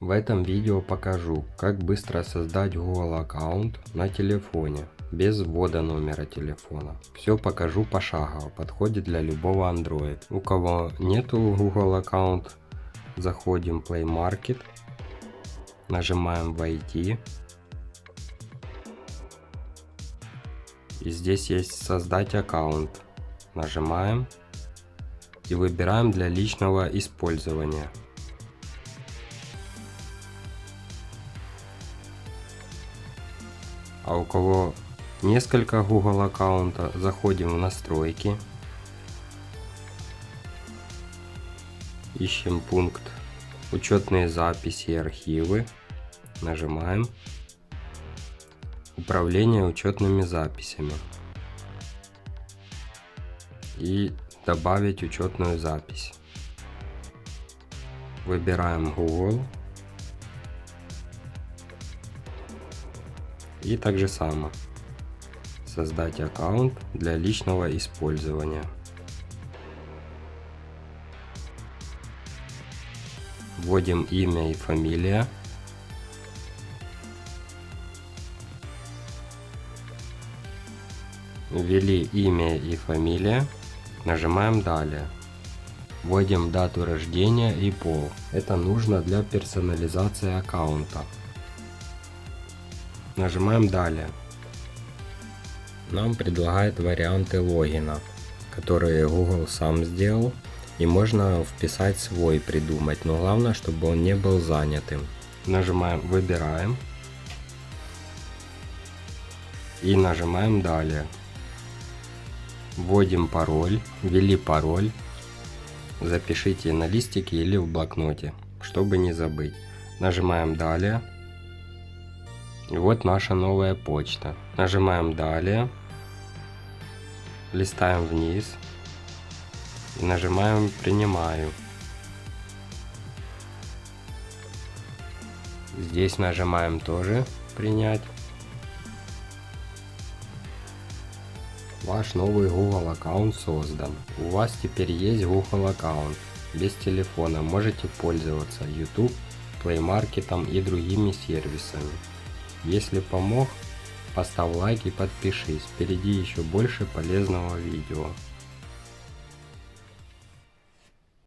В этом видео покажу, как быстро создать Google аккаунт на телефоне, без ввода номера телефона. Все покажу пошагово, подходит для любого Android. У кого нету Google аккаунт, заходим в Play Market, нажимаем «Войти». И здесь есть «Создать аккаунт». Нажимаем и выбираем для личного использования. А у кого несколько Google аккаунта, заходим в настройки, ищем пункт учетные записи и архивы, нажимаем управление учетными записями и добавить учетную запись. Выбираем Google. И так же само создать аккаунт для личного использования. Вводим имя и фамилия. Ввели имя и фамилия. Нажимаем «Далее». Вводим дату рождения и пол. Это нужно для персонализации аккаунта. Нажимаем «Далее». Нам предлагает варианты логина, которые Google сам сделал, и можно вписать свой, придумать, но главное, чтобы он не был занятым. Нажимаем «Выбираем» и нажимаем «Далее». Вводим пароль, ввели пароль, запишите на листике или в блокноте, чтобы не забыть. Нажимаем «Далее». И вот наша новая почта. Нажимаем «Далее», листаем вниз и нажимаем «Принимаю». Здесь нажимаем тоже «Принять». Ваш новый Google аккаунт создан. У вас теперь есть Google аккаунт. Без телефона можете пользоваться YouTube, Play Market и другими сервисами. Если помог, поставь лайк и подпишись, впереди еще больше полезного видео.